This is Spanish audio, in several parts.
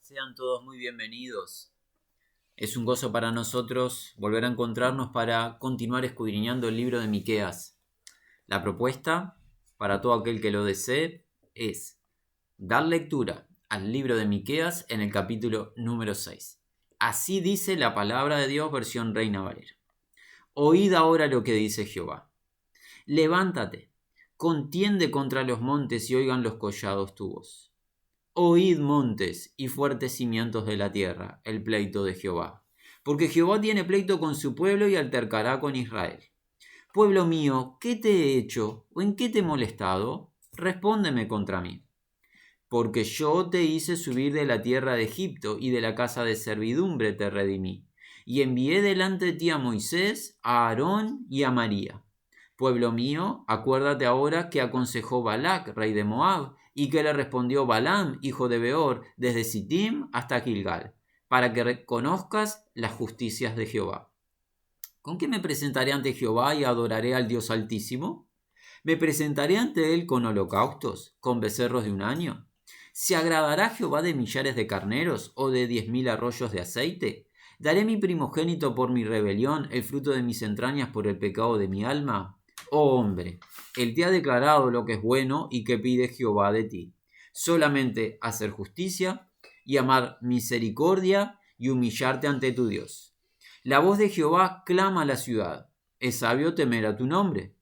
Sean todos muy bienvenidos. Es un gozo para nosotros volver a encontrarnos para continuar escudriñando el libro de Miqueas. La propuesta para todo aquel que lo desee es dar lectura al libro de Miqueas en el capítulo número 6. Así dice la palabra de Dios, versión Reina Valera. Oíd ahora lo que dice Jehová. Levántate, contiende contra los montes y oigan los collados tu voz. Oíd montes y fuertes cimientos de la tierra, el pleito de Jehová. Porque Jehová tiene pleito con su pueblo y altercará con Israel. Pueblo mío, ¿qué te he hecho o en qué te he molestado? Respóndeme contra mí. Porque yo te hice subir de la tierra de Egipto y de la casa de servidumbre te redimí. Y envié delante de ti a Moisés, a Aarón y a María. Pueblo mío, acuérdate ahora que aconsejó Balac, rey de Moab, y que le respondió Balaam, hijo de Beor, desde Sittim hasta Gilgal, para que reconozcas las justicias de Jehová. ¿Con qué me presentaré ante Jehová y adoraré al Dios Altísimo? ¿Me presentaré ante él con holocaustos, con becerros de un año? ¿Se agradará Jehová de millares de carneros o de 10,000 arroyos de aceite? ¿Daré mi primogénito por mi rebelión, el fruto de mis entrañas por el pecado de mi alma? Oh hombre, él te ha declarado lo que es bueno y que pide Jehová de ti. Solamente hacer justicia y amar misericordia y humillarte ante tu Dios. La voz de Jehová clama a la ciudad. Es sabio temer a tu nombre.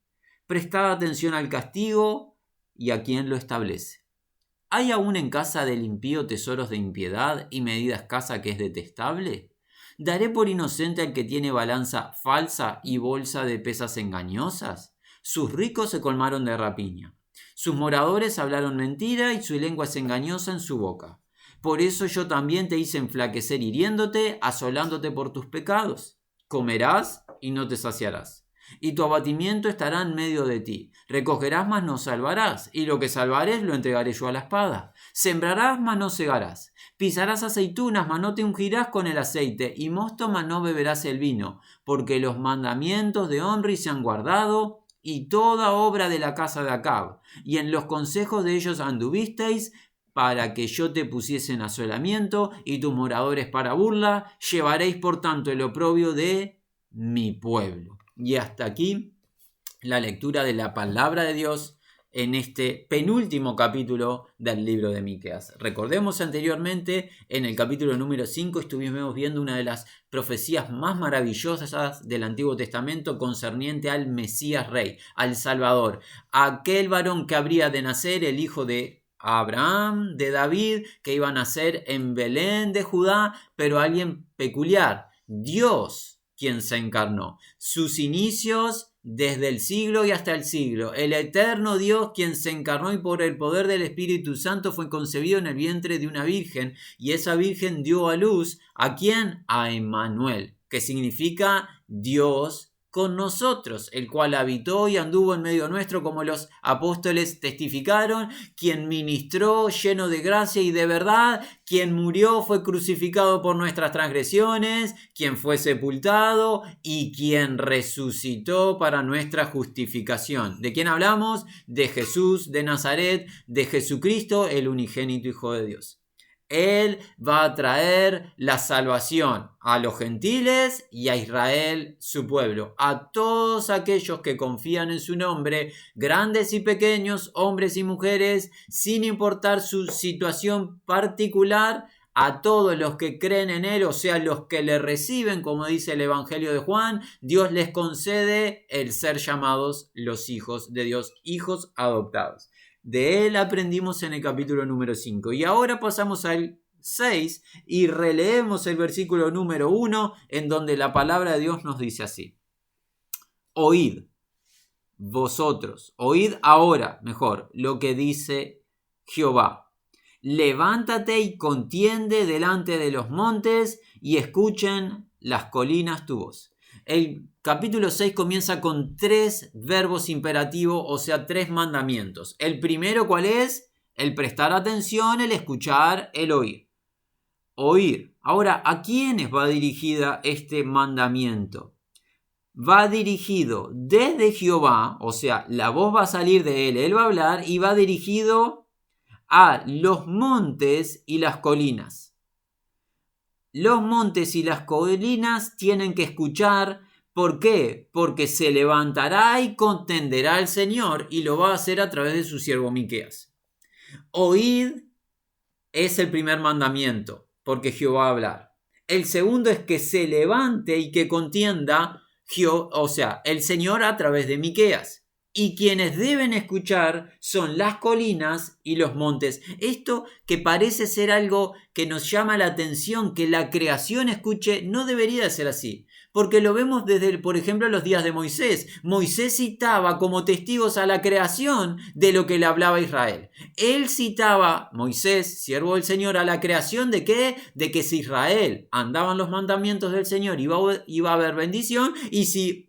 Prestad atención al castigo y a quien lo establece. ¿Hay aún en casa del impío tesoros de impiedad y medida escasa que es detestable? ¿Daré por inocente al que tiene balanza falsa y bolsa de pesas engañosas? Sus ricos se colmaron de rapiña. Sus moradores hablaron mentira y su lengua es engañosa en su boca. Por eso yo también te hice enflaquecer hiriéndote, asolándote por tus pecados. Comerás y no te saciarás, y tu abatimiento estará en medio de ti. Recogerás, mas no salvarás, y lo que salvarés lo entregaré yo a la espada. Sembrarás, mas no segarás. Pisarás aceitunas, mas no te ungirás con el aceite, y mosto, mas no beberás el vino, porque los mandamientos de Omri se han guardado, y toda obra de la casa de Acab, y en los consejos de ellos anduvisteis, para que yo te pusiese en asolamiento, y tus moradores para burla. Llevaréis por tanto el oprobio de mi pueblo. Y hasta aquí la lectura de la palabra de Dios en este penúltimo capítulo del libro de Miqueas. Recordemos anteriormente, en el capítulo número 5 estuvimos viendo una de las profecías más maravillosas del Antiguo Testamento concerniente al Mesías Rey, al Salvador, aquel varón que habría de nacer, el hijo de Abraham, de David, que iba a nacer en Belén de Judá, pero alguien peculiar, Dios quien se encarnó. Sus inicios desde el siglo y hasta el siglo. El eterno Dios quien se encarnó y por el poder del Espíritu Santo fue concebido en el vientre de una virgen, y esa virgen dio a luz ¿a quién? A Emmanuel, que significa Dios con nosotros, el cual habitó y anduvo en medio nuestro, como los apóstoles testificaron, quien ministró lleno de gracia y de verdad, quien murió, fue crucificado por nuestras transgresiones, quien fue sepultado y quien resucitó para nuestra justificación. ¿De quién hablamos? De Jesús de Nazaret, de Jesucristo, el unigénito Hijo de Dios. Él va a traer la salvación a los gentiles y a Israel, su pueblo, a todos aquellos que confían en su nombre, grandes y pequeños, hombres y mujeres, sin importar su situación particular, a todos los que creen en Él, o sea, los que le reciben, como dice el Evangelio de Juan, Dios les concede el ser llamados los hijos de Dios, hijos adoptados. De él aprendimos en el capítulo número 5. Y ahora pasamos al 6 y releemos el versículo número 1, en donde la palabra de Dios nos dice así. Oíd vosotros, oíd ahora, mejor, lo que dice Jehová. Levántate y contiende delante de los montes y escuchen las colinas tu voz. El capítulo 6 comienza con 3 verbos imperativos, o sea, 3 mandamientos. El primero, ¿cuál es? El prestar atención, el escuchar, el oír. Oír. Ahora, ¿a quiénes va dirigida este mandamiento? Va dirigido desde Jehová, o sea, la voz va a salir de él va a hablar, y va dirigido a los montes y las colinas. los montes y las colinas tienen que escuchar. ¿Por qué? Porque se levantará y contenderá el Señor y lo va a hacer a través de su siervo Miqueas. Oíd es el primer mandamiento, porque Jehová va a hablar. El segundo es que se levante y que contienda, el Señor a través de Miqueas. Y quienes deben escuchar son las colinas y los montes. Esto que parece ser algo que nos llama la atención, que la creación escuche, no debería ser así. Porque lo vemos desde, por ejemplo, los días de Moisés. Moisés citaba como testigos a la creación de lo que le hablaba Israel. Él citaba, Moisés, siervo del Señor, a la creación de ¿qué? De que si Israel andaban los mandamientos del Señor iba a haber bendición, y si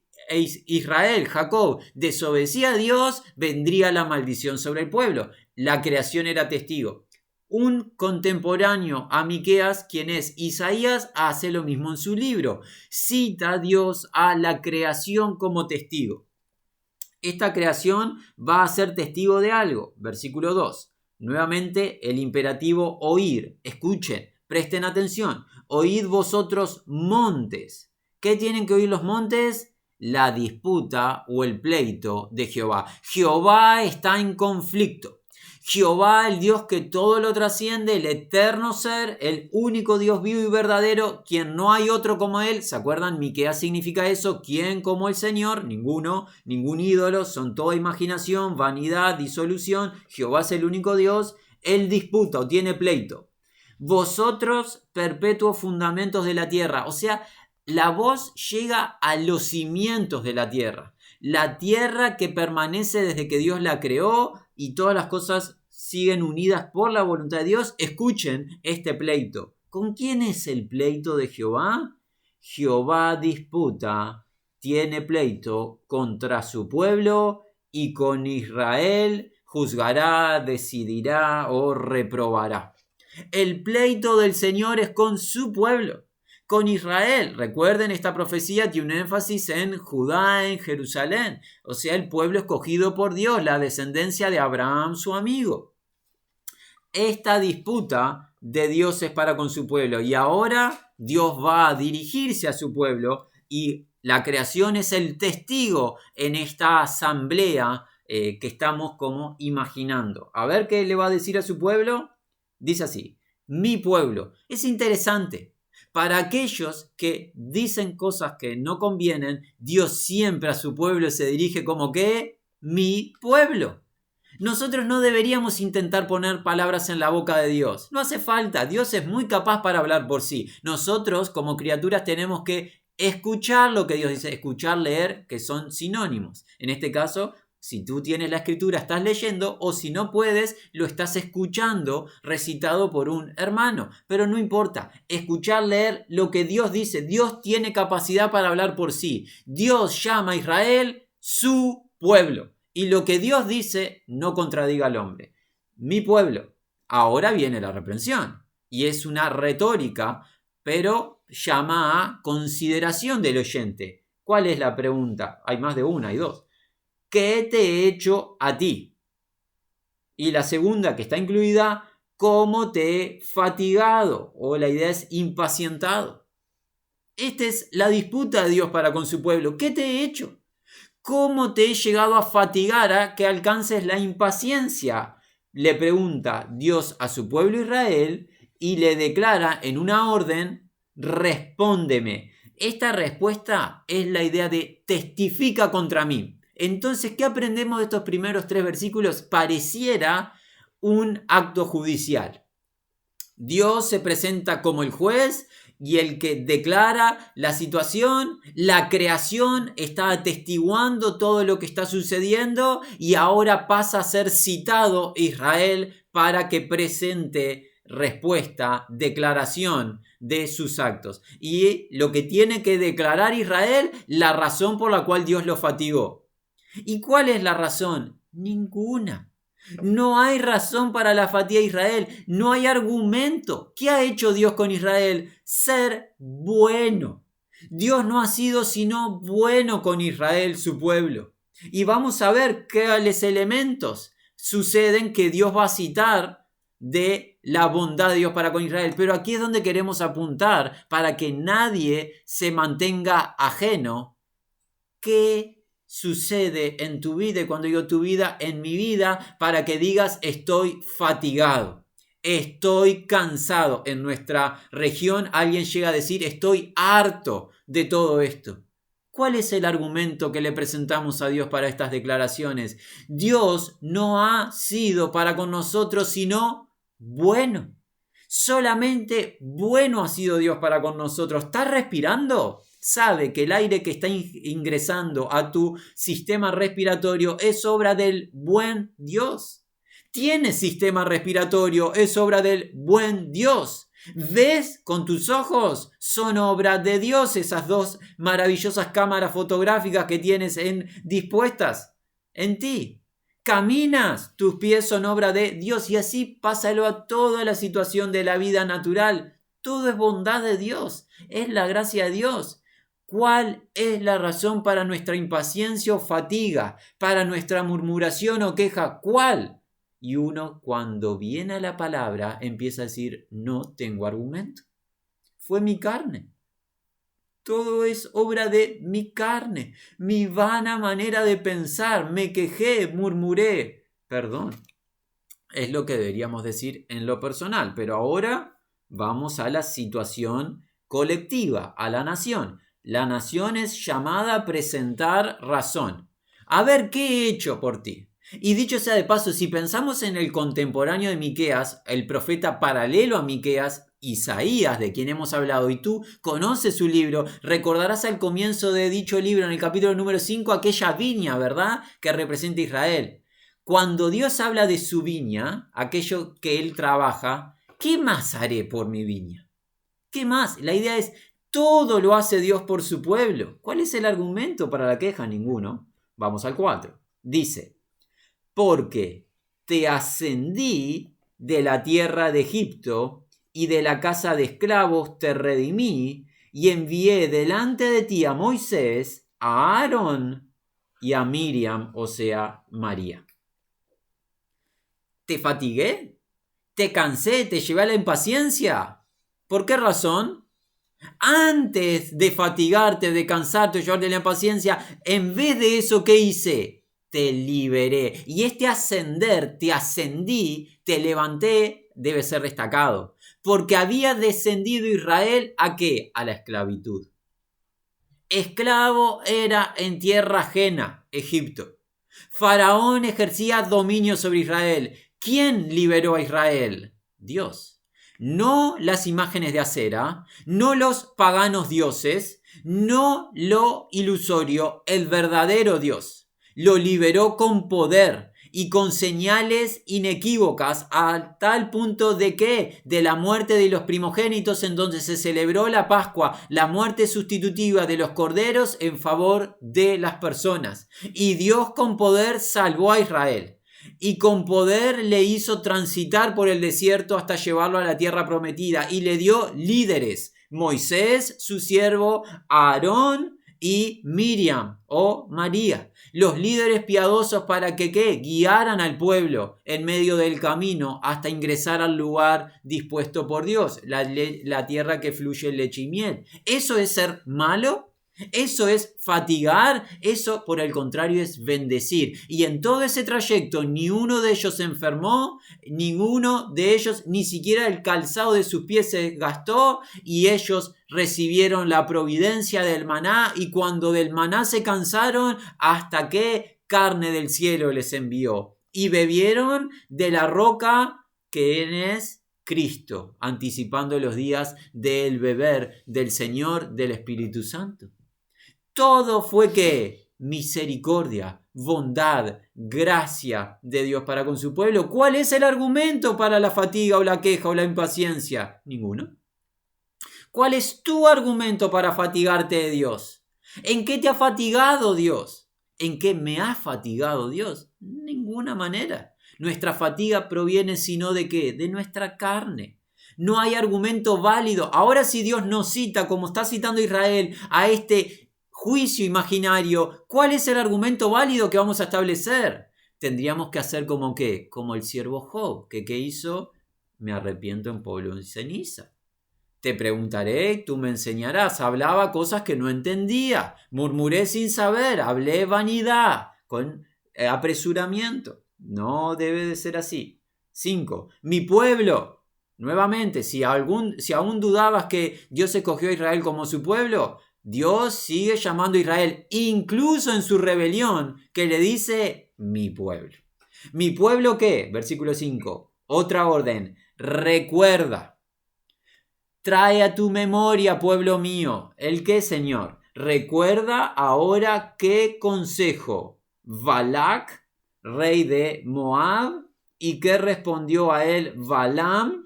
Israel, Jacob, desobedecía a Dios, vendría la maldición sobre el pueblo. La creación era testigo. Un contemporáneo a Miqueas, quien es Isaías, hace lo mismo en su libro. Cita a Dios a la creación como testigo. Esta creación va a ser testigo de algo. Versículo 2. Nuevamente el imperativo oír. Escuchen, presten atención. Oíd vosotros montes. ¿Qué tienen que oír los montes? La disputa o el pleito de Jehová. Jehová está en conflicto. Jehová, el Dios que todo lo trasciende, el eterno ser, el único Dios vivo y verdadero, quien no hay otro como él. ¿Se acuerdan? Miqueas significa eso. ¿Quién como el Señor? Ninguno, ningún ídolo, son toda imaginación, vanidad, disolución. Jehová es el único Dios. Él disputa o tiene pleito. Vosotros, perpetuos fundamentos de la tierra. O sea, la voz llega a los cimientos de la tierra. La tierra que permanece desde que Dios la creó y todas las cosas siguen unidas por la voluntad de Dios. Escuchen este pleito. ¿Con quién es el pleito de Jehová? Jehová disputa, tiene pleito contra su pueblo y con Israel juzgará, decidirá o reprobará. El pleito del Señor es con su pueblo. Con Israel, recuerden, esta profecía tiene un énfasis en Judá, en Jerusalén, o sea, el pueblo escogido por Dios, la descendencia de Abraham, su amigo. Esta disputa de Dios es para con su pueblo, y ahora Dios va a dirigirse a su pueblo, y la creación es el testigo en esta asamblea que estamos como imaginando. A ver qué le va a decir a su pueblo. Dice así: mi pueblo. Es interesante. Para aquellos que dicen cosas que no convienen, Dios siempre a su pueblo se dirige como que mi pueblo. Nosotros no deberíamos intentar poner palabras en la boca de Dios. No hace falta. Dios es muy capaz para hablar por sí. Nosotros como criaturas tenemos que escuchar lo que Dios dice, escuchar, leer, que son sinónimos. En este caso, si tú tienes la escritura, estás leyendo, o si no puedes, lo estás escuchando recitado por un hermano. Pero no importa, escuchar, leer lo que Dios dice. Dios tiene capacidad para hablar por sí. Dios llama a Israel su pueblo. Y lo que Dios dice no contradiga al hombre. Mi pueblo. Ahora viene la reprensión. Y es una retórica, pero llama a consideración del oyente. ¿Cuál es la pregunta? Hay más de una, hay dos. ¿Qué te he hecho a ti? Y la segunda, que está incluida, ¿cómo te he fatigado? O la idea es impacientado. Esta es la disputa de Dios para con su pueblo. ¿Qué te he hecho? ¿Cómo te he llegado a fatigar a que alcances la impaciencia? Le pregunta Dios a su pueblo Israel y le declara en una orden: respóndeme. Esta respuesta es la idea de testifica contra mí. Entonces, ¿qué aprendemos de estos primeros 3 versículos? Pareciera un acto judicial. Dios se presenta como el juez y el que declara la situación. La creación está atestiguando todo lo que está sucediendo y ahora pasa a ser citado Israel para que presente respuesta, declaración de sus actos. Y lo que tiene que declarar Israel, la razón por la cual Dios lo fatigó. ¿Y cuál es la razón? Ninguna. No hay razón para la fatiga de Israel. No hay argumento. ¿Qué ha hecho Dios con Israel? Ser bueno. Dios no ha sido sino bueno con Israel, su pueblo. Y vamos a ver cuáles elementos suceden que Dios va a citar de la bondad de Dios para con Israel. Pero aquí es donde queremos apuntar para que nadie se mantenga ajeno. ¿Qué sucede en tu vida? Y cuando digo tu vida, en mi vida, para que digas estoy fatigado, estoy cansado. En nuestra región alguien llega a decir estoy harto de todo esto. ¿Cuál es el argumento que le presentamos a Dios para estas declaraciones? Dios no ha sido para con nosotros sino bueno. Solamente bueno ha sido Dios para con nosotros. ¿Estás respirando? Sabe que el aire que está ingresando a tu sistema respiratorio es obra del buen Dios. Tienes sistema respiratorio, es obra del buen Dios. ¿Ves con tus ojos? Son obra de Dios esas dos maravillosas cámaras fotográficas que tienes dispuestas en ti. Caminas, tus pies son obra de Dios y así pásalo a toda la situación de la vida natural. Todo es bondad de Dios, es la gracia de Dios. ¿Cuál es la razón para nuestra impaciencia o fatiga, para nuestra murmuración o queja? ¿Cuál? Y uno, cuando viene a la palabra, empieza a decir, no tengo argumento. Fue mi carne. Todo es obra de mi carne, mi vana manera de pensar. Me quejé, murmuré. Perdón. Es lo que deberíamos decir en lo personal. Pero ahora vamos a la situación colectiva, a la nación. La nación es llamada a presentar razón. A ver, ¿qué he hecho por ti? Y dicho sea de paso, si pensamos en el contemporáneo de Miqueas, el profeta paralelo a Miqueas, Isaías, de quien hemos hablado, y tú conoces su libro, recordarás al comienzo de dicho libro, en el capítulo número 5, aquella viña, ¿verdad?, que representa a Israel. Cuando Dios habla de su viña, aquello que Él trabaja, ¿qué más haré por mi viña? ¿Qué más? La idea es, todo lo hace Dios por su pueblo. ¿Cuál es el argumento para la queja? Ninguno. Vamos al 4. Dice, porque te ascendí de la tierra de Egipto y de la casa de esclavos te redimí y envié delante de ti a Moisés, a Aarón y a Miriam, o sea, María. ¿Te fatigué? ¿Te cansé? ¿Te llevé a la impaciencia? ¿Por qué razón? Antes de fatigarte, de cansarte, llevarte a la impaciencia, en vez de eso, ¿qué hice? Te liberé. Y este ascender, te ascendí, te levanté, debe ser destacado. Porque había descendido Israel ¿a qué? A la esclavitud. Esclavo era en tierra ajena, Egipto. Faraón ejercía dominio sobre Israel. ¿Quién liberó a Israel? Dios. No las imágenes de acera, no los paganos dioses, no lo ilusorio, el verdadero Dios. Lo liberó con poder y con señales inequívocas a tal punto de que de la muerte de los primogénitos en donde se celebró la Pascua, la muerte sustitutiva de los corderos en favor de las personas. Y Dios con poder salvó a Israel y con poder le hizo transitar por el desierto hasta llevarlo a la tierra prometida y le dio líderes, Moisés, su siervo, Aarón y Miriam o María, los líderes piadosos para que guiaran al pueblo en medio del camino hasta ingresar al lugar dispuesto por Dios, la tierra que fluye leche y miel. ¿Eso es ser malo? ¿Eso es fatigar? Eso, por el contrario, es bendecir. Y en todo ese trayecto ni uno de ellos se enfermó, ninguno de ellos ni siquiera el calzado de sus pies se gastó y ellos recibieron la providencia del maná y cuando del maná se cansaron, hasta que carne del cielo les envió y bebieron de la roca que es Cristo, anticipando los días del beber del Señor del Espíritu Santo. Todo fue que misericordia, bondad, gracia de Dios para con su pueblo. ¿Cuál es el argumento para la fatiga o la queja o la impaciencia? Ninguno. ¿Cuál es tu argumento para fatigarte de Dios? ¿En qué te ha fatigado Dios? ¿En qué me ha fatigado Dios? Ninguna manera. Nuestra fatiga proviene sino de ¿qué? De nuestra carne. No hay argumento válido. Ahora si Dios nos cita, como está citando Israel, a este juicio imaginario, ¿cuál es el argumento válido que vamos a establecer? Tendríamos que hacer como ¿qué? Como el siervo Job, que ¿qué hizo? me arrepiento en polvo y ceniza. Te preguntaré, tú me enseñarás. Hablaba cosas que no entendía. Murmuré sin saber. Hablé vanidad, con apresuramiento. No debe de ser así. 5. Mi pueblo. Nuevamente, si aún dudabas que Dios escogió a Israel como su pueblo, Dios sigue llamando a Israel, incluso en su rebelión, que le dice mi pueblo. ¿Mi pueblo qué? Versículo 5. Otra orden. Recuerda. Trae a tu memoria, pueblo mío. ¿El qué, Señor? Recuerda ahora qué consejo Balac, rey de Moab, y qué respondió a él Balaam,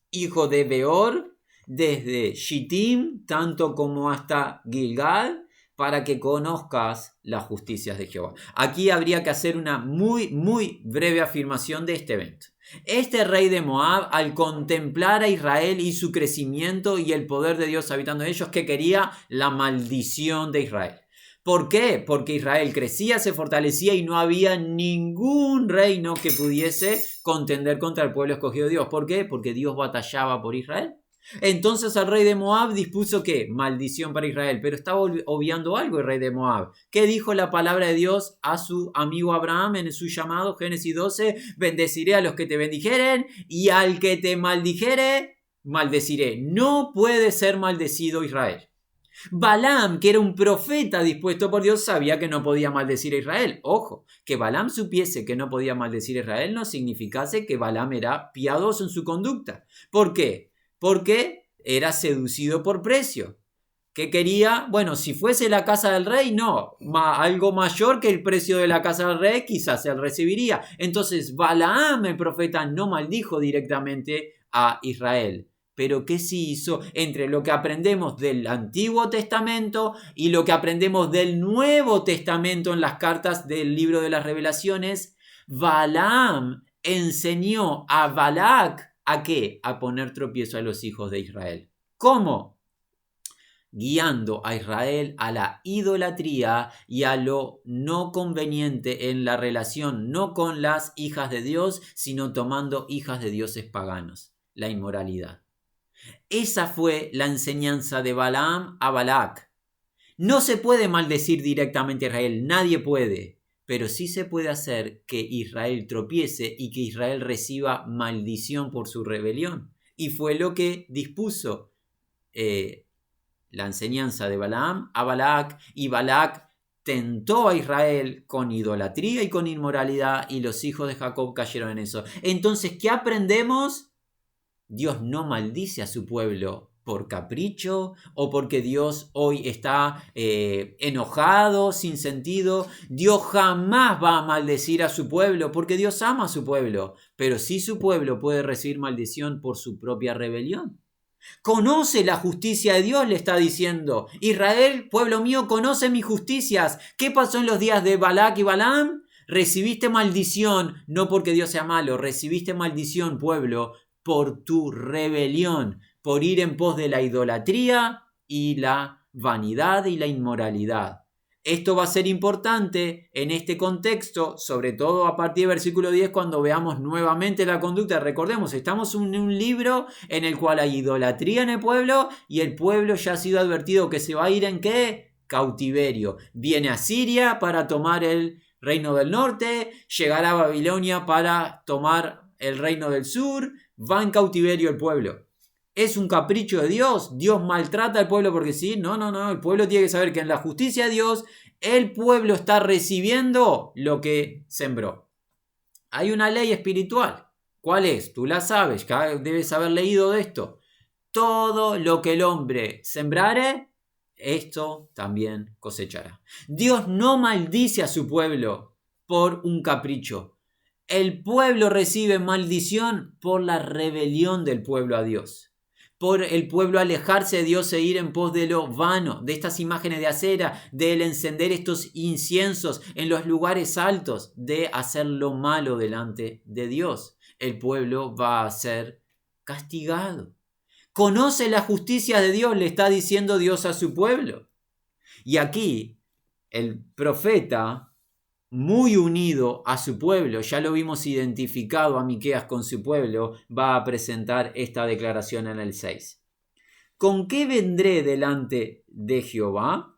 hijo de Beor, desde Shittim, tanto como hasta Gilgal, para que conozcas las justicias de Jehová. Aquí habría que hacer una muy breve afirmación de este evento. Este rey de Moab, al contemplar a Israel y su crecimiento y el poder de Dios habitando en ellos, ¿qué quería? La maldición de Israel. ¿Por qué? Porque Israel crecía, se fortalecía y no había ningún reino que pudiese contender contra el pueblo escogido de Dios. ¿Por qué? Porque Dios batallaba por Israel. Entonces el rey de Moab dispuso ¿qué? Maldición para Israel, pero estaba obviando algo el rey de Moab. ¿Qué dijo la palabra de Dios a su amigo Abraham en su llamado? Génesis 12, bendeciré a los que te bendijeren y al que te maldijere, maldeciré. No puede ser maldecido Israel. Balaam, que era un profeta dispuesto por Dios, sabía que no podía maldecir a Israel. Ojo, que Balaam supiese que no podía maldecir a Israel no significase que Balaam era piadoso en su conducta. ¿Por qué? Porque era seducido por precio. ¿Qué quería? Bueno, si fuese la casa del rey, no. Algo mayor que el precio de la casa del rey, quizás él recibiría. Entonces, Balaam, el profeta, no maldijo directamente a Israel. Pero ¿qué sí hizo? Entre lo que aprendemos del Antiguo Testamento y lo que aprendemos del Nuevo Testamento en las cartas del libro de las Revelaciones, Balaam enseñó a Balac ¿a qué? A poner tropiezo a los hijos de Israel. ¿Cómo? Guiando a Israel a la idolatría y a lo no conveniente en la relación, no con las hijas de Dios, sino tomando hijas de dioses paganos, la inmoralidad. Esa fue la enseñanza de Balaam a Balac. No se puede maldecir directamente a Israel, nadie puede, pero sí se puede hacer que Israel tropiece y que Israel reciba maldición por su rebelión. Y fue lo que dispuso la enseñanza de Balaam a Balac, y Balac tentó a Israel con idolatría y con inmoralidad, y los hijos de Jacob cayeron en eso. Entonces, ¿qué aprendemos? Dios no maldice a su pueblo por capricho o porque Dios hoy está enojado, sin sentido. Dios jamás va a maldecir a su pueblo porque Dios ama a su pueblo, pero sí su pueblo puede recibir maldición por su propia rebelión. Conoce la justicia de Dios, le está diciendo. Israel, pueblo mío, conoce mis justicias. ¿Qué pasó en los días de Balac y Balaam? Recibiste maldición, no porque Dios sea malo, recibiste maldición, pueblo, por tu rebelión, por ir en pos de la idolatría y la vanidad y la inmoralidad. Esto va a ser importante en este contexto, sobre todo a partir del versículo 10, cuando veamos nuevamente la conducta. Recordemos, estamos en un libro en el cual hay idolatría en el pueblo y el pueblo ya ha sido advertido que se va a ir en ¿qué? Cautiverio. Viene a Siria para tomar el reino del norte, llegará a Babilonia para tomar el reino del sur, va en cautiverio el pueblo. ¿Es un capricho de Dios? ¿Dios maltrata al pueblo porque sí? No. El pueblo tiene que saber que en la justicia de Dios el pueblo está recibiendo lo que sembró. Hay una ley espiritual. ¿Cuál es? Tú la sabes, ya debes haber leído de esto. Todo lo que el hombre sembrare, esto también cosechará. Dios no maldice a su pueblo por un capricho. El pueblo recibe maldición por la rebelión del pueblo a Dios. Por el pueblo alejarse de Dios e ir en pos de lo vano, de estas imágenes de acera, del encender estos inciensos en los lugares altos, de hacer lo malo delante de Dios. El pueblo va a ser castigado. Conoce la justicia de Dios, le está diciendo Dios a su pueblo. Y aquí el profeta muy unido a su pueblo, ya lo vimos identificado a Miqueas con su pueblo, va a presentar esta declaración en el 6. ¿Con qué vendré delante de Jehová?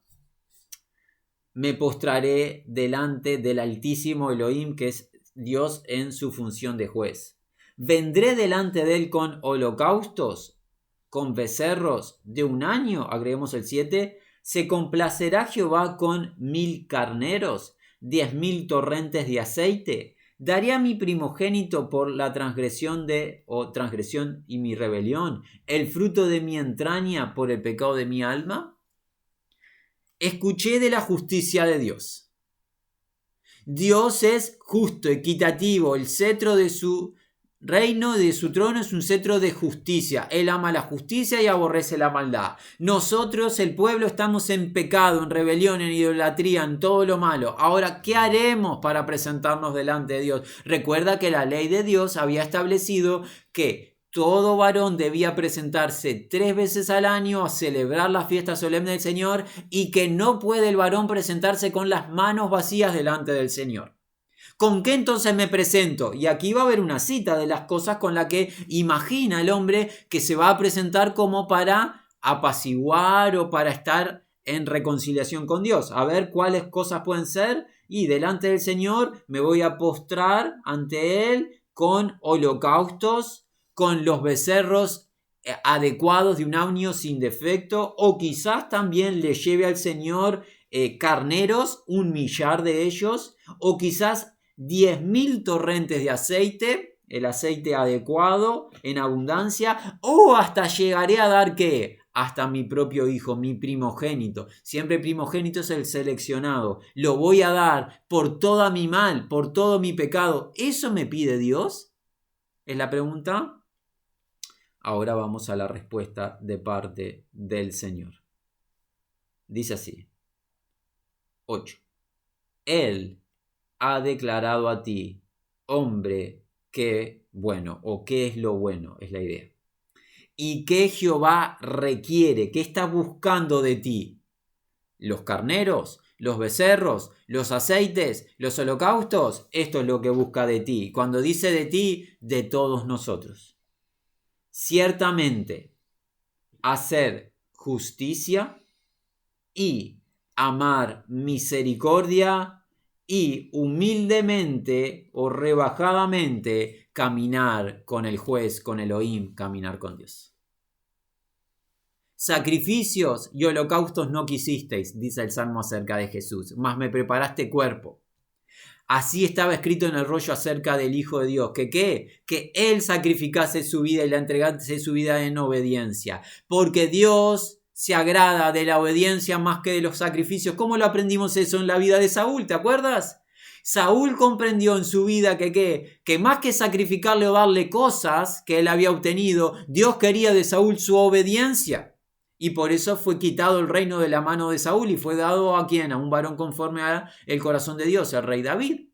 Me postraré delante del Altísimo Elohim, que es Dios en su función de juez. Vendré delante de él con holocaustos, con becerros de un año, agreguemos el 7. Se complacerá Jehová con 1000 carneros, 10.000 torrentes de aceite. ¿Daré a mi primogénito por la transgresión y mi rebelión, el fruto de mi entraña por el pecado de mi alma? Escuché de la justicia de Dios. Dios es justo, equitativo, el cetro de su reino, de su trono, es un cetro de justicia. Él ama la justicia y aborrece la maldad. Nosotros, el pueblo, estamos en pecado, en rebelión, en idolatría, en todo lo malo. Ahora, ¿qué haremos para presentarnos delante de Dios? Recuerda que la ley de Dios había establecido que todo varón debía presentarse 3 veces al año a celebrar la fiesta solemne del Señor, y que no puede el varón presentarse con las manos vacías delante del Señor. ¿Con qué entonces me presento? Y aquí va a haber una cita de las cosas con la que imagina el hombre que se va a presentar como para apaciguar o para estar en reconciliación con Dios. A ver cuáles cosas pueden ser. Y delante del Señor me voy a postrar ante Él con holocaustos, con los becerros adecuados de un año sin defecto, o quizás también le lleve al Señor carneros, 1.000.000 de ellos, o quizás 10.000 torrentes de aceite, el aceite adecuado en abundancia, o hasta llegaré a dar ¿qué? Hasta mi propio hijo, mi primogénito. Siempre primogénito es el seleccionado. Lo voy a dar por toda mi mal, por todo mi pecado. ¿Eso me pide Dios? ¿Es la pregunta? Ahora vamos a la respuesta de parte del Señor. Dice así. 8. Él ha declarado a ti, hombre, qué bueno, o qué es lo bueno, es la idea. Y qué Jehová requiere, qué está buscando de ti. Los carneros, los becerros, los aceites, los holocaustos, esto es lo que busca de ti. Cuando dice de ti, de todos nosotros. Ciertamente, hacer justicia y amar misericordia y humildemente o rebajadamente caminar con el juez, con Elohim, caminar con Dios. Sacrificios y holocaustos no quisisteis, dice el Salmo acerca de Jesús, mas me preparaste cuerpo. Así estaba escrito en el rollo acerca del Hijo de Dios. ¿Que qué? Que Él sacrificase su vida y la entregase su vida en obediencia. Porque Dios se agrada de la obediencia más que de los sacrificios. ¿Cómo lo aprendimos eso en la vida de Saúl? ¿Te acuerdas? Saúl comprendió en su vida que más que sacrificarle o darle cosas que él había obtenido, Dios quería de Saúl su obediencia. Y por eso fue quitado el reino de la mano de Saúl y fue dado ¿a quién? A un varón conforme al corazón de Dios, el rey David.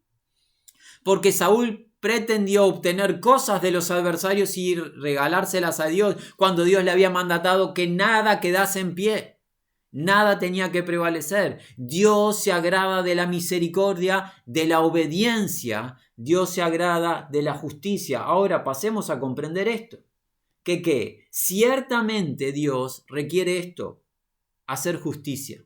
Porque Saúl pretendió obtener cosas de los adversarios y regalárselas a Dios cuando Dios le había mandatado que nada quedase en pie. Nada tenía que prevalecer. Dios se agrada de la misericordia, de la obediencia. Dios se agrada de la justicia. Ahora pasemos a comprender esto. Que ciertamente Dios requiere esto, hacer justicia.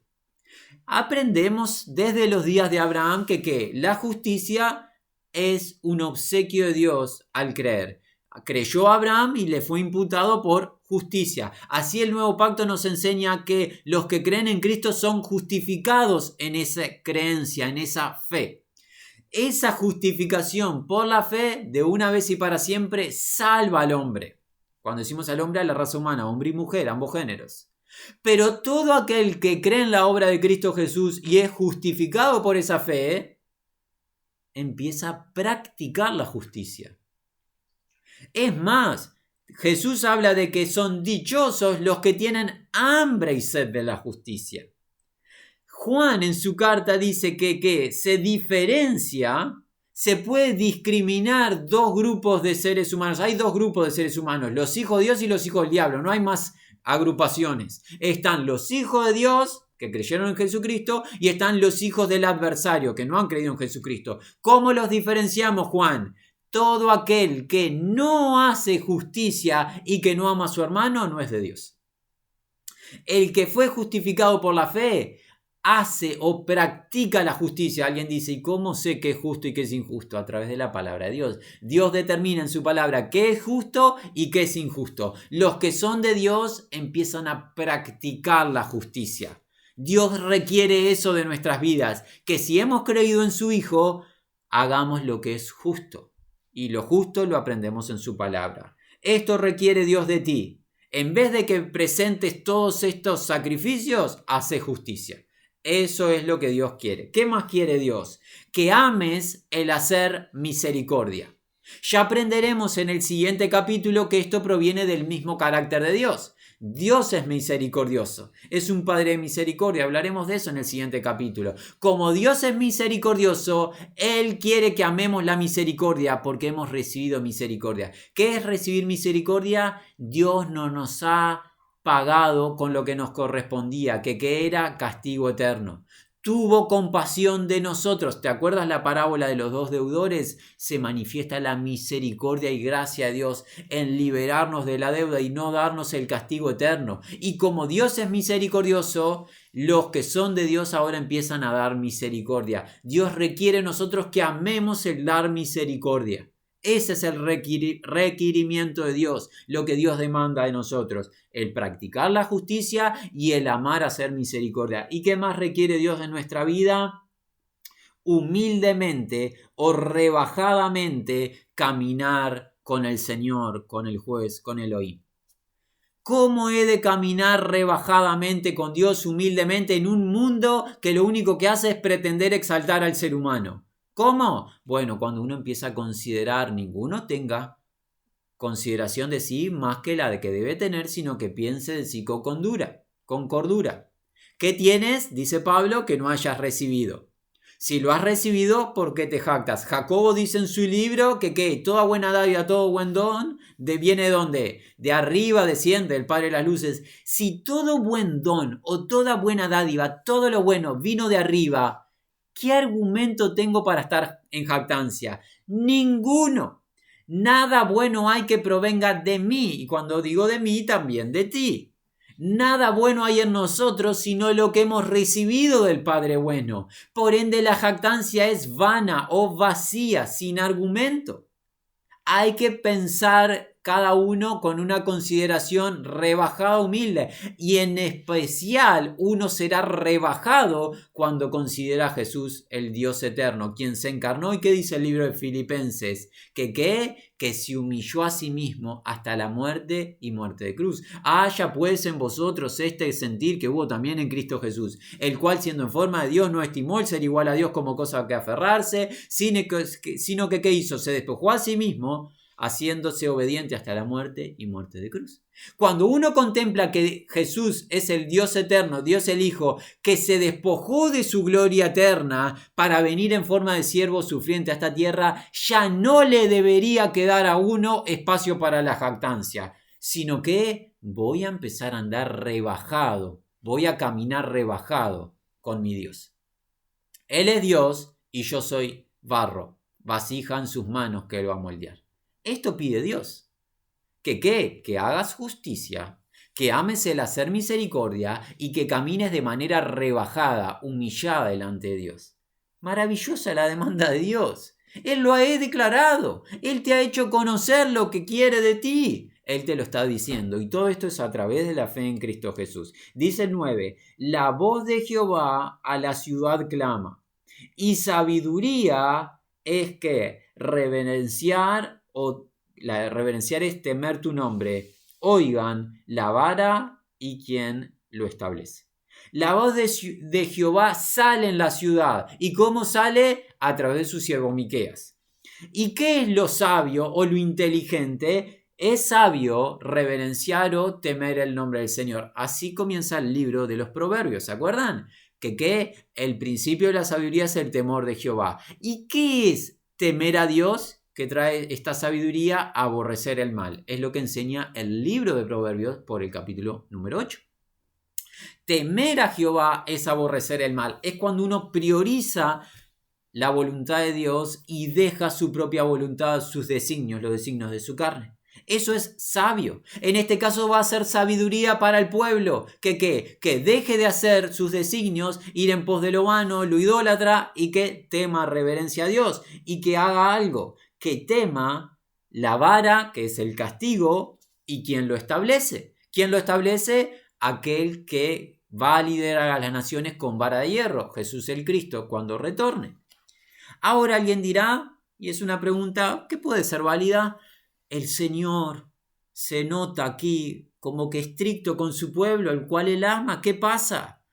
Aprendemos desde los días de Abraham que la justicia es un obsequio de Dios al creer. Creyó Abraham y le fue imputado por justicia. Así el nuevo pacto nos enseña que los que creen en Cristo son justificados en esa creencia, en esa fe. Esa justificación por la fe de una vez y para siempre salva al hombre. Cuando decimos al hombre, a la raza humana, hombre y mujer, ambos géneros. Pero todo aquel que cree en la obra de Cristo Jesús y es justificado por esa fe, empieza a practicar la justicia. Es más, Jesús habla de que son dichosos los que tienen hambre y sed de la justicia. Juan en su carta dice que se diferencia, se puede discriminar dos grupos de seres humanos. Hay dos grupos de seres humanos, los hijos de Dios y los hijos del diablo. No hay más agrupaciones. Están los hijos de Dios, que creyeron en Jesucristo, y están los hijos del adversario, que no han creído en Jesucristo. ¿Cómo los diferenciamos, Juan? Todo aquel que no hace justicia y que no ama a su hermano no es de Dios. El que fue justificado por la fe hace o practica la justicia. Alguien dice, ¿y cómo sé qué es justo y qué es injusto? A través de la palabra de Dios. Dios determina en su palabra qué es justo y qué es injusto. Los que son de Dios empiezan a practicar la justicia. Dios requiere eso de nuestras vidas, que si hemos creído en su Hijo, hagamos lo que es justo. Y lo justo lo aprendemos en su palabra. Esto requiere Dios de ti. En vez de que presentes todos estos sacrificios, hace justicia. Eso es lo que Dios quiere. ¿Qué más quiere Dios? Que ames el hacer misericordia. Ya aprenderemos en el siguiente capítulo que esto proviene del mismo carácter de Dios. Dios es misericordioso, es un Padre de misericordia. Hablaremos de eso en el siguiente capítulo. Como Dios es misericordioso, Él quiere que amemos la misericordia porque hemos recibido misericordia. ¿Qué es recibir misericordia? Dios no nos ha pagado con lo que nos correspondía, que era castigo eterno. Tuvo compasión de nosotros. ¿Te acuerdas la parábola de los dos deudores? Se manifiesta la misericordia y gracia de Dios en liberarnos de la deuda y no darnos el castigo eterno. Y como Dios es misericordioso, los que son de Dios ahora empiezan a dar misericordia. Dios requiere de nosotros que amemos el dar misericordia. Ese es el requerimiento de Dios, lo que Dios demanda de nosotros, el practicar la justicia y el amar hacer misericordia. ¿Y qué más requiere Dios de nuestra vida? Humildemente o rebajadamente caminar con el Señor, con el juez, con Elohim. ¿Cómo he de caminar rebajadamente con Dios humildemente en un mundo que lo único que hace es pretender exaltar al ser humano? ¿Cómo? Bueno, cuando uno empieza a considerar, ninguno tenga consideración de sí más que la de que debe tener, sino que piense de sí con cordura. ¿Qué tienes? Dice Pablo, que no hayas recibido. Si lo has recibido, ¿por qué te jactas? Jacobo dice en su libro que ¿qué? Toda buena dádiva, todo buen don, ¿viene de dónde? De arriba desciende el Padre de las luces. Si todo buen don o toda buena dádiva, todo lo bueno vino de arriba, ¿qué argumento tengo para estar en jactancia? Ninguno. Nada bueno hay que provenga de mí. Y cuando digo de mí, también de ti. Nada bueno hay en nosotros sino lo que hemos recibido del Padre bueno. Por ende, la jactancia es vana o vacía, sin argumento. Hay que pensar cada uno con una consideración rebajada, humilde, y en especial uno será rebajado cuando considera a Jesús el Dios eterno, quien se encarnó. ¿Y qué dice el libro de Filipenses? Que se humilló a sí mismo hasta la muerte y muerte de cruz. Haya pues en vosotros este sentir que hubo también en Cristo Jesús, el cual siendo en forma de Dios no estimó el ser igual a Dios como cosa que aferrarse, sino que ¿qué hizo? Se despojó a sí mismo, haciéndose obediente hasta la muerte y muerte de cruz. Cuando uno contempla que Jesús es el Dios eterno, Dios el Hijo, que se despojó de su gloria eterna para venir en forma de siervo sufriente a esta tierra, ya no le debería quedar a uno espacio para la jactancia, sino que voy a empezar a andar rebajado, voy a caminar rebajado con mi Dios. Él es Dios y yo soy barro, vasija en sus manos que Él va a moldear. Esto pide Dios. Que hagas justicia, que ames el hacer misericordia y que camines de manera rebajada, humillada delante de Dios. Maravillosa la demanda de Dios. Él lo ha declarado. Él te ha hecho conocer lo que quiere de ti. Él te lo está diciendo. Y todo esto es a través de la fe en Cristo Jesús. Dice el 9. La voz de Jehová a la ciudad clama. Y sabiduría es que reverenciar es temer tu nombre. Oigan la vara y quien lo establece. La voz de Jehová sale en la ciudad. ¿Y cómo sale? A través de su siervo Miqueas. ¿Y qué es lo sabio o lo inteligente? Es sabio reverenciar o temer el nombre del Señor. Así comienza el libro de los Proverbios, ¿se acuerdan? Que el principio de la sabiduría es el temor de Jehová. ¿Y qué es temer a Dios? Que trae esta sabiduría, aborrecer el mal. Es lo que enseña el libro de Proverbios por el capítulo número 8. Temer a Jehová es aborrecer el mal. Es cuando uno prioriza la voluntad de Dios y deja su propia voluntad, sus designios, los designios de su carne. Eso es sabio. En este caso va a ser sabiduría para el pueblo. Que deje de hacer sus designios, ir en pos de lo vano, lo idólatra, y que tema reverencia a Dios. Y que haga algo, que tema la vara, que es el castigo, y ¿quién lo establece? ¿Quién lo establece? Aquel que va a liderar a las naciones con vara de hierro, Jesús el Cristo, cuando retorne. Ahora alguien dirá, y es una pregunta que puede ser válida, el Señor se nota aquí como que estricto con su pueblo, el cual él ama. ¿Qué pasa?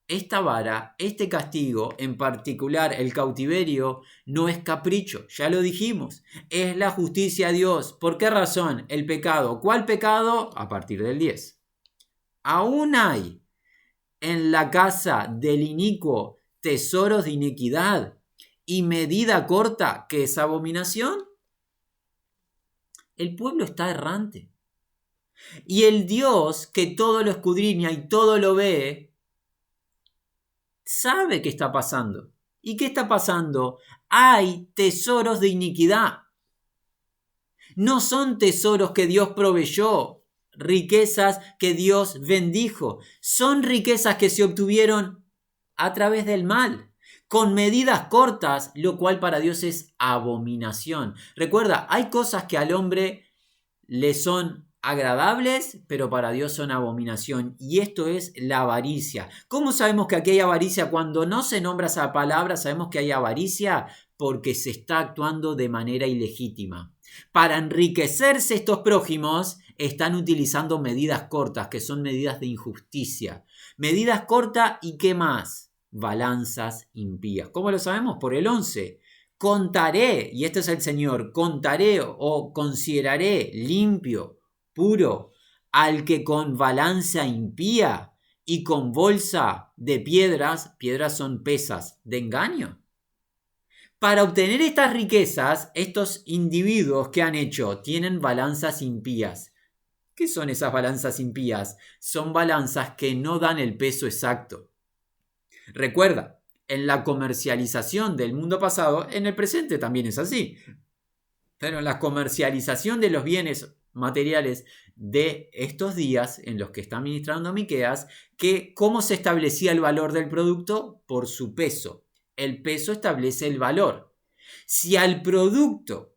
Esta vara, este castigo, en particular el cautiverio, no es capricho, ya lo dijimos, es la justicia de Dios. ¿Por qué razón? El pecado. ¿Cuál pecado? A partir del 10. Aún hay en la casa del inicuo tesoros de iniquidad y medida corta, que es abominación. El pueblo está errante. Y el Dios que todo lo escudriña y todo lo ve, sabe qué está pasando. ¿Y qué está pasando? Hay tesoros de iniquidad. No son tesoros que Dios proveyó, riquezas que Dios bendijo. Son riquezas que se obtuvieron a través del mal, con medidas cortas, lo cual para Dios es abominación. Recuerda, hay cosas que al hombre le son agradables, pero para Dios son abominación. Y esto es la avaricia. ¿Cómo sabemos que aquí hay avaricia? Cuando no se nombra esa palabra, sabemos que hay avaricia porque se está actuando de manera ilegítima. Para enriquecerse estos prójimos, están utilizando medidas cortas, que son medidas de injusticia. Medidas cortas y ¿qué más? Balanzas impías. ¿Cómo lo sabemos? Por el 11. Contaré, y este es el Señor, contaré o consideraré limpio, puro, al que con balanza impía y con bolsa de piedras son pesas, de engaño. Para obtener estas riquezas, estos individuos que han hecho tienen balanzas impías. ¿Qué son esas balanzas impías? Son balanzas que no dan el peso exacto. Recuerda, en la comercialización del mundo pasado, en el presente también es así. Pero en la comercialización de los bienes materiales de estos días en los que está ministrando Miqueas, que ¿cómo se establecía el valor del producto? Por su peso. El peso establece el valor. Si al producto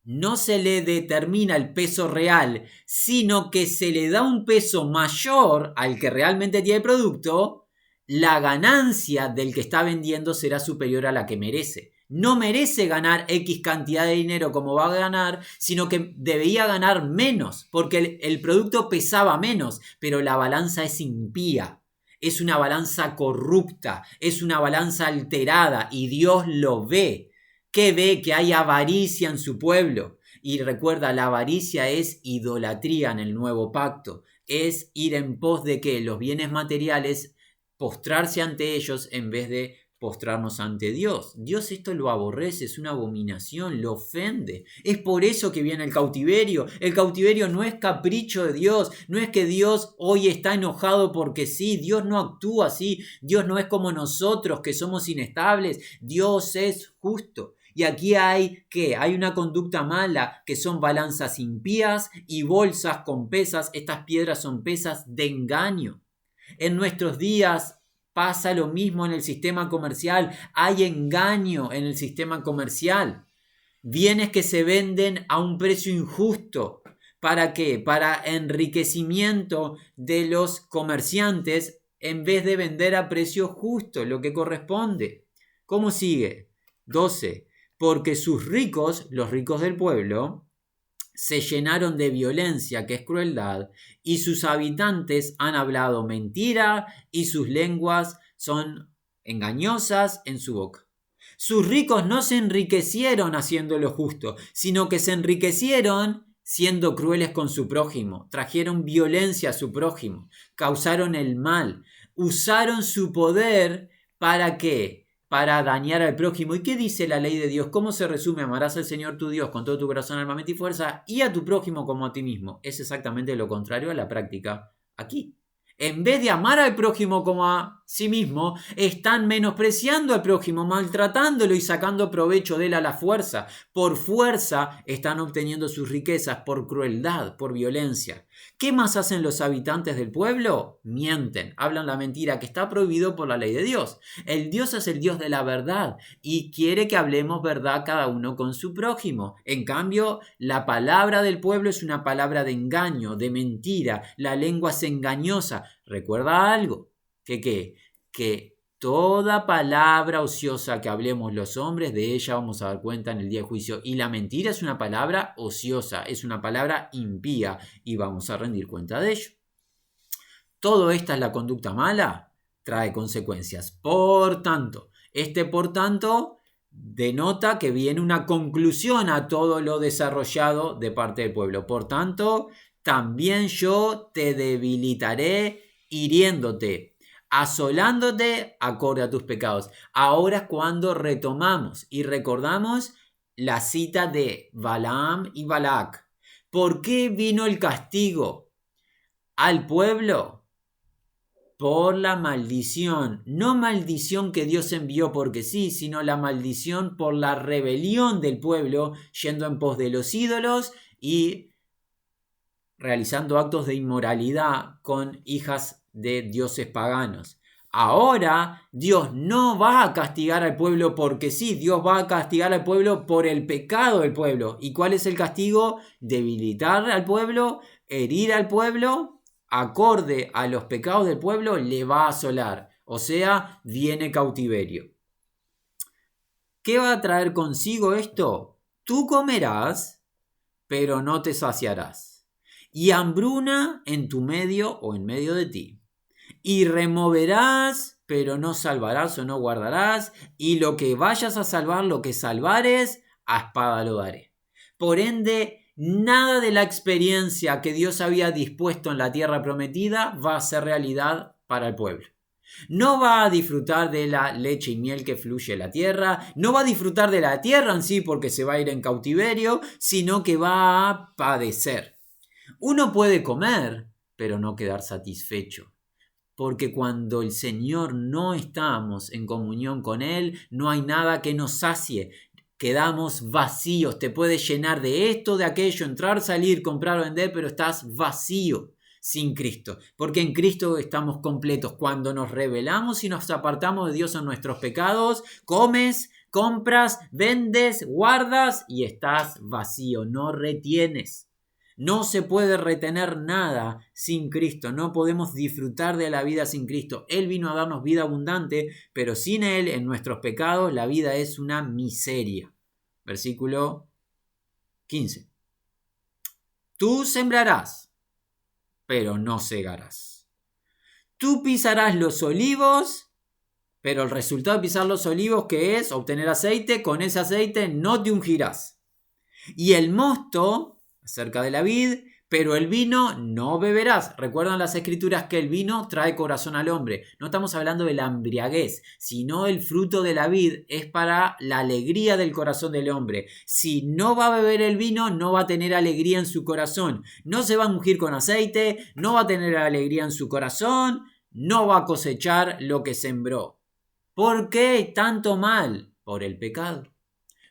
no se le determina el peso real, sino que se le da un peso mayor al que realmente tiene el producto, la ganancia del que está vendiendo será superior a la que merece. No merece ganar X cantidad de dinero como va a ganar, sino que debía ganar menos, porque el producto pesaba menos, pero la balanza es impía. Es una balanza corrupta, es una balanza alterada y Dios lo ve. ¿Qué ve? Que hay avaricia en su pueblo. Y recuerda, la avaricia es idolatría en el nuevo pacto. Es ir en pos de que los bienes materiales, postrarse ante ellos en vez de postrarnos ante Dios. Dios esto lo aborrece, es una abominación, lo ofende. Es por eso que viene el cautiverio. El cautiverio no es capricho de Dios, no es que Dios hoy está enojado porque sí, Dios no actúa así, Dios no es como nosotros que somos inestables, Dios es justo. Y aquí hay una conducta mala, que son balanzas impías y bolsas con pesas. Estas piedras son pesas de engaño. En nuestros días pasa lo mismo en el sistema comercial. Hay engaño en el sistema comercial. Bienes que se venden a un precio injusto. ¿Para qué? Para enriquecimiento de los comerciantes en vez de vender a precio justo, lo que corresponde. ¿Cómo sigue? 12. Porque sus ricos, los ricos del pueblo, se llenaron de violencia, que es crueldad, y sus habitantes han hablado mentira y sus lenguas son engañosas en su boca. Sus ricos no se enriquecieron haciendo lo justo, sino que se enriquecieron siendo crueles con su prójimo, trajeron violencia a su prójimo, causaron el mal, usaron su poder ¿para qué? Para dañar al prójimo. ¿Y qué dice la ley de Dios? ¿Cómo se resume? Amarás al Señor tu Dios con todo tu corazón, alma, mente y fuerza, y a tu prójimo como a ti mismo. Es exactamente lo contrario a la práctica aquí. En vez de amar al prójimo como a sí mismo, están menospreciando al prójimo, maltratándolo y sacando provecho de él a la fuerza. Por fuerza están obteniendo sus riquezas, por crueldad, por violencia. ¿Qué más hacen los habitantes del pueblo? Mienten, hablan la mentira, que está prohibido por la ley de Dios. El Dios es el Dios de la verdad y quiere que hablemos verdad cada uno con su prójimo. En cambio, la palabra del pueblo es una palabra de engaño, de mentira. La lengua es engañosa. ¿Recuerda algo? Que toda palabra ociosa que hablemos los hombres, de ella vamos a dar cuenta en el día de juicio. Y la mentira es una palabra ociosa, es una palabra impía y vamos a rendir cuenta de ello. Todo esta es la conducta mala, trae consecuencias. Por tanto, por tanto denota que viene una conclusión a todo lo desarrollado de parte del pueblo. Por tanto, también yo te debilitaré hiriéndote, asolándote acorde a tus pecados. Ahora es cuando retomamos y recordamos la cita de Balaam y Balac. ¿Por qué vino el castigo al pueblo? Por la maldición, no maldición que Dios envió porque sí, sino la maldición por la rebelión del pueblo, yendo en pos de los ídolos y realizando actos de inmoralidad con hijas de dioses paganos. Ahora Dios no va a castigar al pueblo porque sí, Dios va a castigar al pueblo por el pecado del pueblo. ¿Y cuál es el castigo? Debilitar al pueblo, herir al pueblo. Acorde a los pecados del pueblo le va a asolar, o sea, viene cautiverio. ¿Qué va a traer consigo esto? Tú comerás, pero no te saciarás, y hambruna en tu medio o en medio de ti, y removerás, pero no salvarás o no guardarás, y lo que vayas a salvar, lo que salvares, a espada lo daré. Por ende, nada de la experiencia que Dios había dispuesto en la tierra prometida va a ser realidad para el pueblo. No va a disfrutar de la leche y miel que fluye en la tierra, no va a disfrutar de la tierra en sí porque se va a ir en cautiverio, sino que va a padecer. Uno puede comer, pero no quedar satisfecho. Porque cuando el Señor no estamos en comunión con Él, no hay nada que nos sacie. Quedamos vacíos, te puedes llenar de esto, de aquello, entrar, salir, comprar o vender, pero estás vacío sin Cristo, porque en Cristo estamos completos. Cuando nos rebelamos y nos apartamos de Dios en nuestros pecados, comes, compras, vendes, guardas y estás vacío, no retienes. No se puede retener nada sin Cristo, no podemos disfrutar de la vida sin Cristo. Él vino a darnos vida abundante, pero sin Él, en nuestros pecados, la vida es una miseria. Versículo 15. Tú sembrarás, pero no segarás. Tú pisarás los olivos, pero el resultado de pisar los olivos, que es obtener aceite, con ese aceite no te ungirás. Y el mosto acerca de la vid, pero el vino no beberás. Recuerdan las escrituras que el vino trae corazón al hombre. No estamos hablando de la embriaguez, sino el fruto de la vid es para la alegría del corazón del hombre. Si no va a beber el vino, no va a tener alegría en su corazón. No se va a ungir con aceite, no va a tener alegría en su corazón, no va a cosechar lo que sembró. ¿Por qué tanto mal? Por el pecado,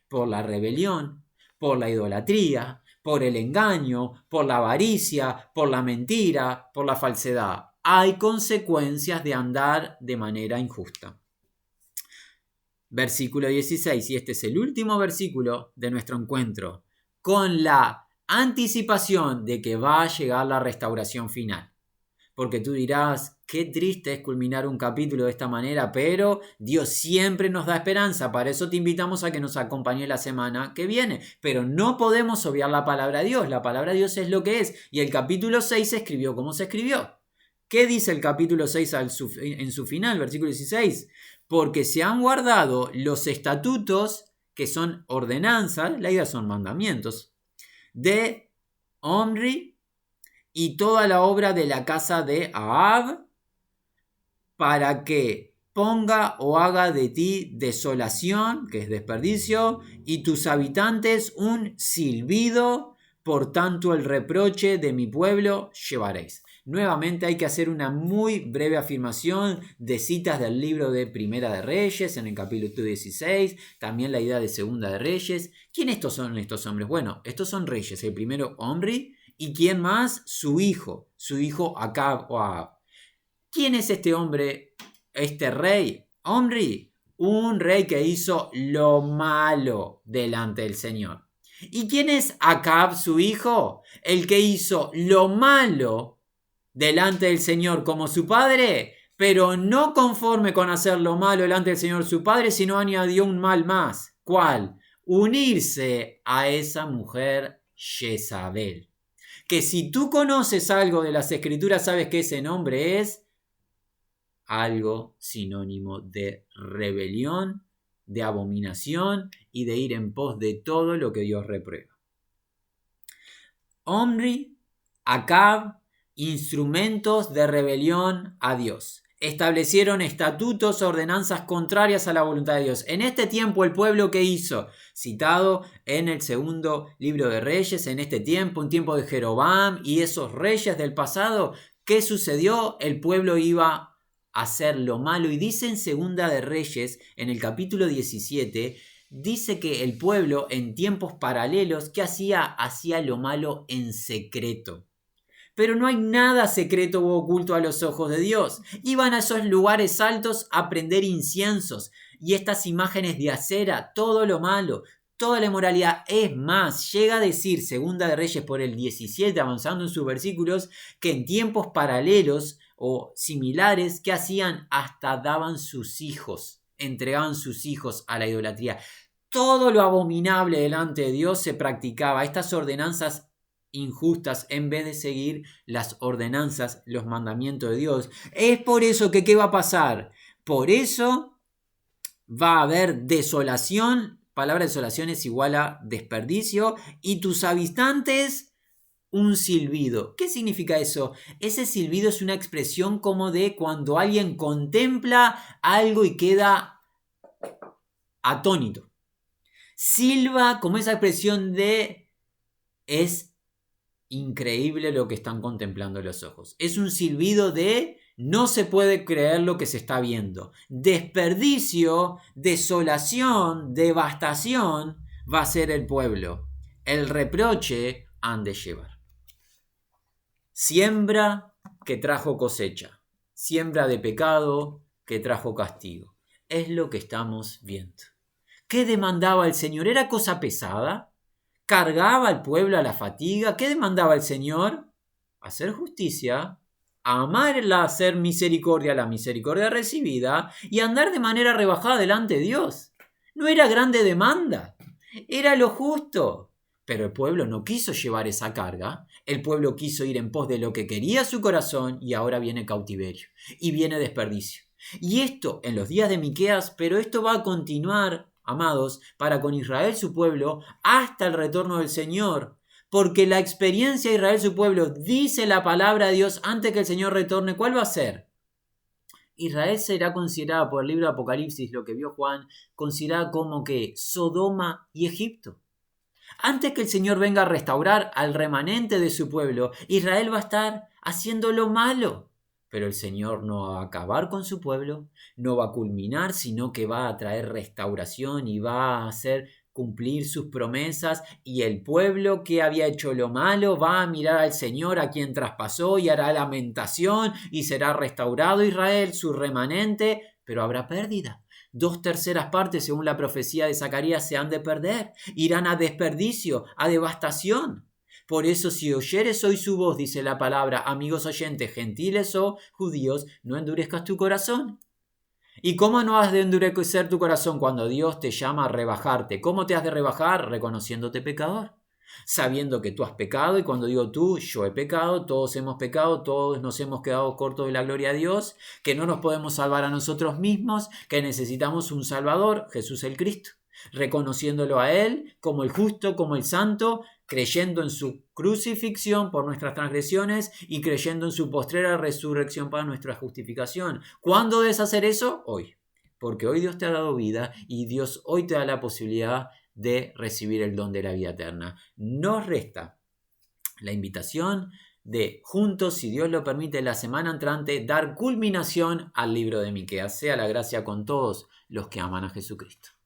por la rebelión, por la idolatría, por el engaño, por la avaricia, por la mentira, por la falsedad. Hay consecuencias de andar de manera injusta. Versículo 16, y este es el último versículo de nuestro encuentro, con la anticipación de que va a llegar la restauración final. Porque tú dirás, qué triste es culminar un capítulo de esta manera, pero Dios siempre nos da esperanza. Para eso te invitamos a que nos acompañe la semana que viene. Pero no podemos obviar la palabra de Dios. La palabra de Dios es lo que es. Y el capítulo 6 se escribió como se escribió. ¿Qué dice el capítulo 6 en su final, versículo 16? Porque se han guardado los estatutos, que son ordenanzas, la idea son mandamientos, de Omri, y toda la obra de la casa de Ahab, para que ponga o haga de ti desolación, que es desperdicio, y tus habitantes un silbido, por tanto el reproche de mi pueblo llevaréis. Nuevamente hay que hacer una muy breve afirmación de citas del libro de Primera de Reyes en el capítulo 16, también la idea de Segunda de Reyes. ¿Quién son estos hombres? Bueno, estos son reyes. El primero, Omri, y ¿quién más? Su hijo Acab o Ahab. ¿Quién es este hombre, este rey? Omri, un rey que hizo lo malo delante del Señor. ¿Y quién es Acab, su hijo? El que hizo lo malo delante del Señor como su padre, pero no conforme con hacer lo malo delante del Señor su padre, sino añadió un mal más. ¿Cuál? Unirse a esa mujer Jezabel. Que si tú conoces algo de las Escrituras, sabes que ese nombre es algo sinónimo de rebelión, de abominación y de ir en pos de todo lo que Dios reprueba. Omri, Acab, instrumentos de rebelión a Dios. Establecieron estatutos, ordenanzas contrarias a la voluntad de Dios. En este tiempo el pueblo que hizo, citado en el segundo libro de Reyes, en este tiempo, un tiempo de Jeroboam y esos reyes del pasado, ¿qué sucedió? El pueblo iba a hacer lo malo y dice en Segunda de Reyes, en el capítulo 17, dice que el pueblo en tiempos paralelos, ¿qué hacía? Hacía lo malo en secreto. Pero no hay nada secreto u oculto a los ojos de Dios. Iban a esos lugares altos a prender inciensos y estas imágenes de acera, todo lo malo, toda la inmoralidad. Es más, llega a decir Segunda de Reyes por el 17, avanzando en sus versículos, que en tiempos paralelos o similares, ¿qué hacían? Hasta daban sus hijos, entregaban sus hijos a la idolatría. Todo lo abominable delante de Dios se practicaba. Estas ordenanzas injustas en vez de seguir las ordenanzas, los mandamientos de Dios. Es por eso que ¿qué va a pasar? Por eso va a haber desolación. Palabra desolación es igual a desperdicio. Y tus habitantes, un silbido. ¿Qué significa eso? Ese silbido es una expresión como de cuando alguien contempla algo y queda atónito. Silba como esa expresión de es increíble lo que están contemplando los ojos. Es un silbido de no se puede creer lo que se está viendo. Desperdicio, desolación, devastación va a ser el pueblo. El reproche han de llevar. Siembra que trajo cosecha. Siembra de pecado que trajo castigo. Es lo que estamos viendo. ¿Qué demandaba el Señor? ¿Era cosa pesada? ¿Cargaba al pueblo a la fatiga? ¿Qué demandaba el Señor? Hacer justicia, amarla, hacer misericordia, la misericordia recibida, y andar de manera rebajada delante de Dios. No era grande demanda, era lo justo. Pero el pueblo no quiso llevar esa carga, el pueblo quiso ir en pos de lo que quería su corazón y ahora viene cautiverio y viene desperdicio. Y esto en los días de Miqueas, pero esto va a continuar, amados, para con Israel su pueblo hasta el retorno del Señor, porque la experiencia de Israel su pueblo, dice la palabra de Dios, antes que el Señor retorne, ¿cuál va a ser? Israel será considerada por el libro de Apocalipsis, lo que vio Juan, considerada como que Sodoma y Egipto. Antes que el Señor venga a restaurar al remanente de su pueblo, Israel va a estar haciendo lo malo. Pero el Señor no va a acabar con su pueblo, no va a culminar, sino que va a traer restauración y va a hacer cumplir sus promesas. Y el pueblo que había hecho lo malo va a mirar al Señor a quien traspasó y hará lamentación y será restaurado Israel, su remanente, pero habrá pérdida. 2/3 partes, según la profecía de Zacarías, se han de perder. Irán a desperdicio, a devastación. Por eso, si oyeres hoy su voz, dice la palabra, amigos oyentes, gentiles o judíos, no endurezcas tu corazón. ¿Y cómo no has de endurecer tu corazón cuando Dios te llama a rebajarte? ¿Cómo te has de rebajar? Reconociéndote pecador. Sabiendo que tú has pecado, y cuando digo tú, yo he pecado, todos hemos pecado, todos nos hemos quedado cortos de la gloria de Dios, que no nos podemos salvar a nosotros mismos, que necesitamos un Salvador, Jesús el Cristo, reconociéndolo a Él como el justo, como el santo, creyendo en su crucifixión por nuestras transgresiones y creyendo en su postrera resurrección para nuestra justificación. ¿Cuándo debes hacer eso? Hoy. Porque hoy Dios te ha dado vida y Dios hoy te da la posibilidad de recibir el don de la vida eterna. Nos resta la invitación de juntos, si Dios lo permite, la semana entrante, dar culminación al libro de Miqueas. Sea la gracia con todos los que aman a Jesucristo.